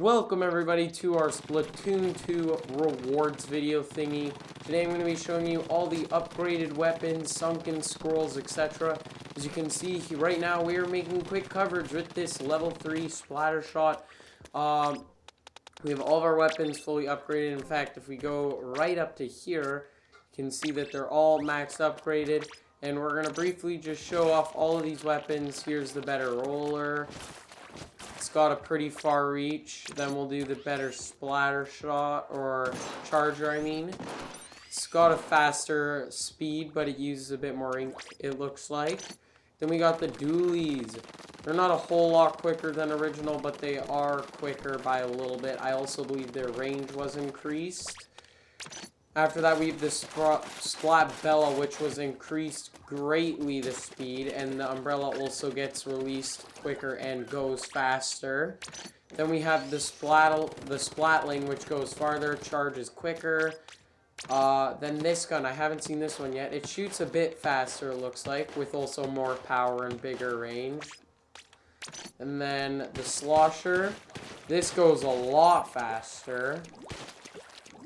Welcome everybody to our Splatoon 2 rewards video thingy. Today I'm going to be showing you all the upgraded weapons, sunken scrolls, etc. As you can see right now we are making quick coverage with this level 3 splatter shot. We have all of our weapons fully upgraded. In fact, if we go right up to here, you can see that they're all maxed upgraded. And we're going to briefly just show off all of these weapons. Here's the better roller. It's got a pretty far reach. Then we'll do the better splatter shot, or charger, I mean. It's got a faster speed, but it uses a bit more ink, it looks like. Then we got the dualies. They're not a whole lot quicker than original, but they are quicker by a little bit. I also believe their range was increased. After that, we have the Splat Bella, which was increased greatly the speed, and the umbrella also gets released quicker and goes faster. Then we have the Splatling, which goes farther, charges quicker. Then this gun, I haven't seen this one yet. It shoots a bit faster, it looks like, with also more power and bigger range. And then the Slosher. This goes a lot faster.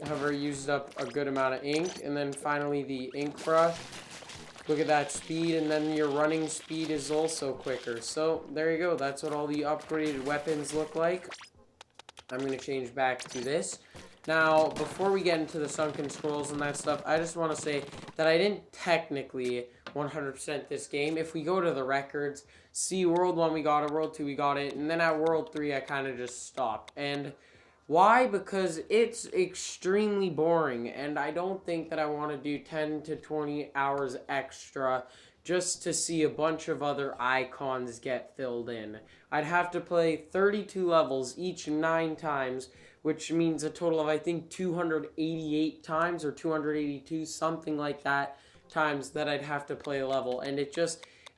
However, used up a good amount of ink. And then finally the ink brush. Look at that speed, and then your running speed is also quicker. So there you go, that's what all the upgraded weapons look like. I'm going to change back to this. Now, before we get into the sunken scrolls and that stuff, I just want to say that I didn't technically 100% this game. If we go to the records, see World 1 we got it, World 2 we got it, and then at World 3 I kind of just stopped. And why? Because it's extremely boring, and I don't think that I want to do 10 to 20 hours extra just to see a bunch of other icons get filled in. I'd have to play 32 levels, each 9 times, which means a total of, I think, 288 times or 282, something like that, times that I'd have to play a level, and it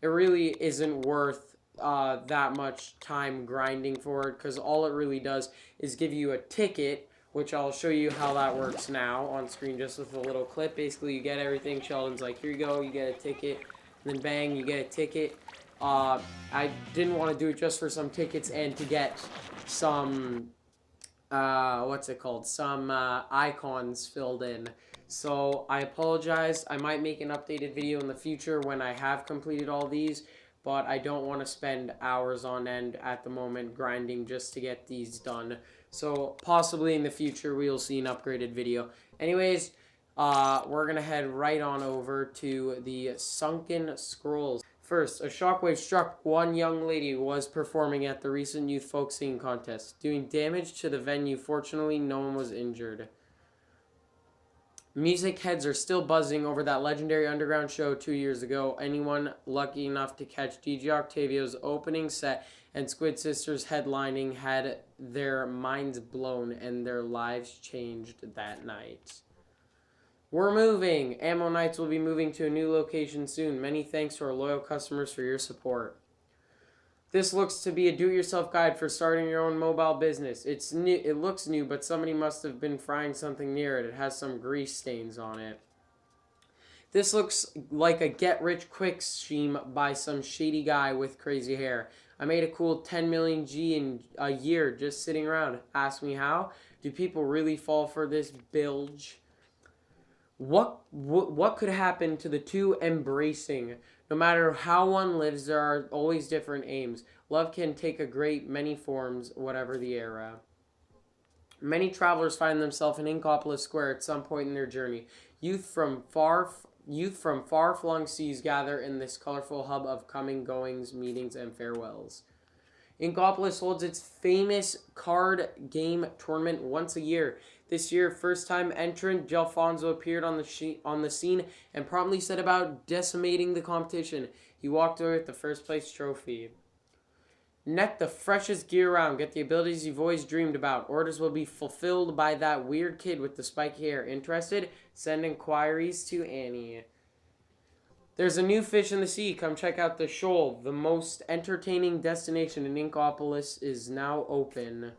really isn't worth that much time grinding for it, because all it really does is give you a ticket, which I'll show you how that works now on screen just with a little clip. Basically, you get everything. Sheldon's like, here you go, you get a ticket, and then bang, you get a ticket. I didn't want to do it just for some tickets and to get some some icons filled in. So I apologize. I might make an updated video in the future when I have completed all these, but I don't want to spend hours on end at the moment grinding just to get these done. So possibly in the future we'll see an upgraded video. Anyways, we're going to head right on over to the sunken scrolls. First, a shockwave struck one young lady who was performing at the recent youth folk singing contest, doing damage to the venue. Fortunately, no one was injured. Music heads are still buzzing over that legendary underground show 2 years ago. Anyone lucky enough to catch DJ Octavio's opening set and Squid Sisters headlining had their minds blown and their lives changed that night. We're moving! Ammo Nights will be moving to a new location soon. Many thanks to our loyal customers for your support. This looks to be a do-it-yourself guide for starting your own mobile business. It's new. It looks new, but somebody must have been frying something near it. It has some grease stains on it. This looks like a get-rich-quick scheme by some shady guy with crazy hair. I made a cool 10 million G in a year just sitting around. Ask me how? Do people really fall for this bilge? What could happen to the two embracing? No matter how one lives, there are always different aims. Love can take a great many forms, whatever the era. Many travelers find themselves in Inkopolis Square at some point in their journey. Youth from far-flung seas gather in this colorful hub of coming, goings, meetings, and farewells. Inkopolis holds its famous card game tournament once a year. This year, first-time entrant Gelfonso appeared on the scene and promptly set about decimating the competition. He walked away with the first-place trophy. Net the freshest gear around. Get the abilities you've always dreamed about. Orders will be fulfilled by that weird kid with the spiky hair. Interested? Send inquiries to Annie. There's a new fish in the sea. Come check out the shoal. The most entertaining destination in Inkopolis is now open.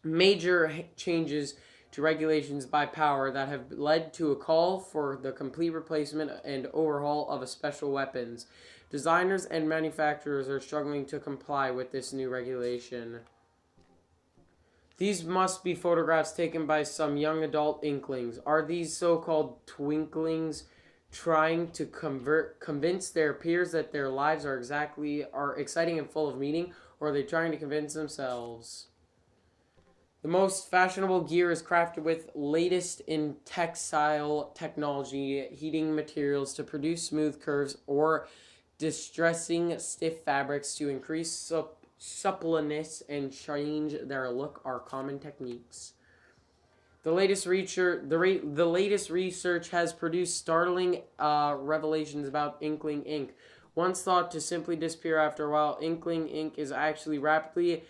Major changes to regulations by power that have led to a call for the complete replacement and overhaul of special weapons. Designers and manufacturers are struggling to comply with this new regulation. These must be photographs taken by some young adult inklings. Are these so-called twinklings trying to convince their peers that their lives are exciting and full of meaning, or are they trying to convince themselves? The most fashionable gear is crafted with latest in textile technology, heating materials to produce smooth curves or distressing stiff fabrics to increase suppleness and change their look are common techniques. The latest research has produced startling revelations about inkling ink. Once thought to simply disappear after a while, inkling ink is actually rapidly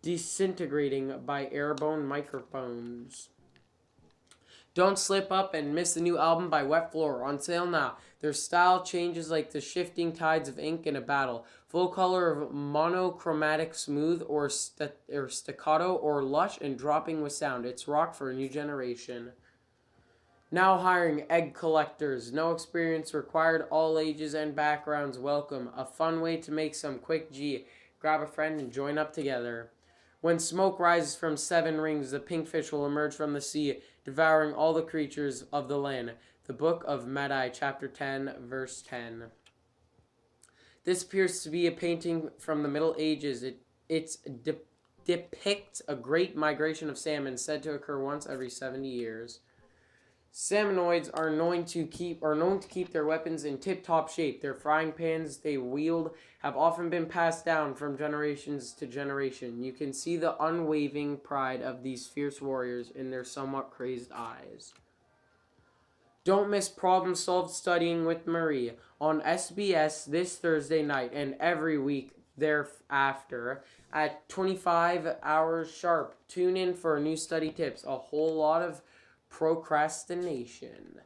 disintegrating by airborne microphones. Don't slip up and miss the new album by Wet Floor, on sale now. Their style changes like the shifting tides of ink in a battle. Full color of monochromatic, smooth or staccato or lush and dropping with sound. It's rock for a new generation. Now hiring egg collectors. No experience required. All ages and backgrounds welcome. A fun way to make some quick G. Grab a friend and join up together. When smoke rises from 7 rings, the pink fish will emerge from the sea, devouring all the creatures of the land. The Book of Medai, chapter 10, verse 10. This appears to be a painting from the Middle Ages. It depicts a great migration of salmon said to occur once every 70 years. Salmonoids are known to keep their weapons in tip-top shape. Their frying pans they wield have often been passed down from generations to generation. You can see the unwavering pride of these fierce warriors in their somewhat crazed eyes. Don't miss Problem Solved Studying with Marie on SBS this Thursday night and every week thereafter at 25 hours sharp. Tune in for new study tips. A whole lot of procrastination.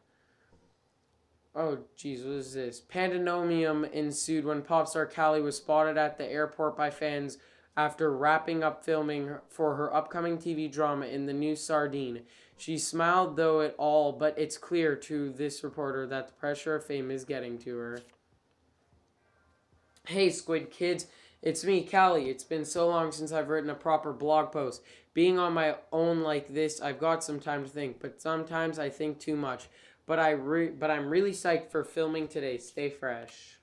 Oh, jeez, what is this? Pandemonium ensued when pop star Callie was spotted at the airport by fans after wrapping up filming for her upcoming TV drama in the new Sardine. She smiled though it all, but it's clear to this reporter that the pressure of fame is getting to her. Hey, Squid Kids. It's me, Callie. It's been so long since I've written a proper blog post. Being on my own like this, I've got some time to think, but sometimes I think too much. But I'm really psyched for filming today. Stay fresh.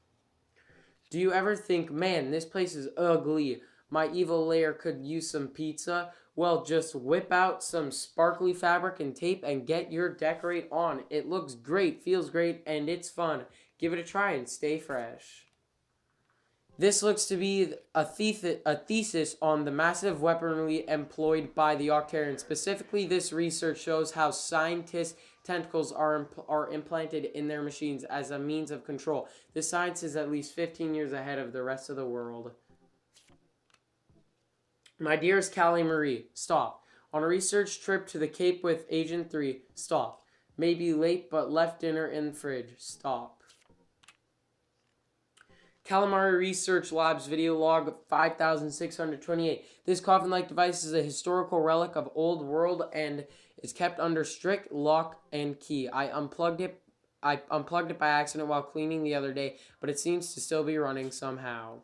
Do you ever think, man, this place is ugly. My evil lair could use some pizza? Well, just whip out some sparkly fabric and tape and get your decorate on. It looks great, feels great, and it's fun. Give it a try and stay fresh. This looks to be a thesis on the massive weaponry employed by the Octarians. Specifically, this research shows how scientists' tentacles are implanted in their machines as a means of control. This science is at least 15 years ahead of the rest of the world. My dearest Callie Marie, stop. On a research trip to the Cape with Agent 3, stop. Maybe late but left dinner in the fridge, stop. Calamari Research Labs video log 5628. This coffin-like device is a historical relic of old world and is kept under strict lock and key. I unplugged it by accident while cleaning the other day, but it seems to still be running somehow.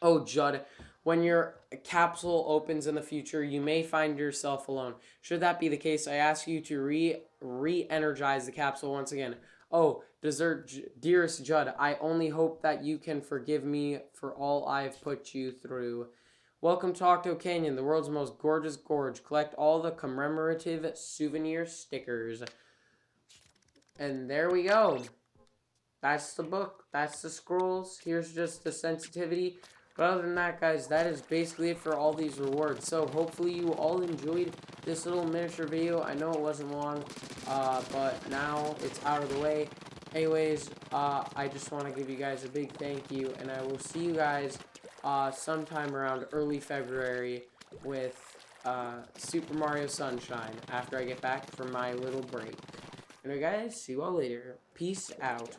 Oh, Judd, when your capsule opens in the future, you may find yourself alone. Should that be the case, I ask you to re-energize the capsule once again. Oh, dearest Judd, I only hope that you can forgive me for all I've put you through. Welcome to Octo Canyon, the world's most gorgeous gorge. Collect all the commemorative souvenir stickers. And there we go. That's the book. That's the scrolls. Here's just the sensitivity. But other than that, guys, that is basically it for all these rewards. So hopefully you all enjoyed this little miniature video. I know it wasn't long, but now it's out of the way. Anyways, I just want to give you guys a big thank you, and I will see you guys sometime around early February with Super Mario Sunshine after I get back from my little break. Anyway, guys, see you all later. Peace out.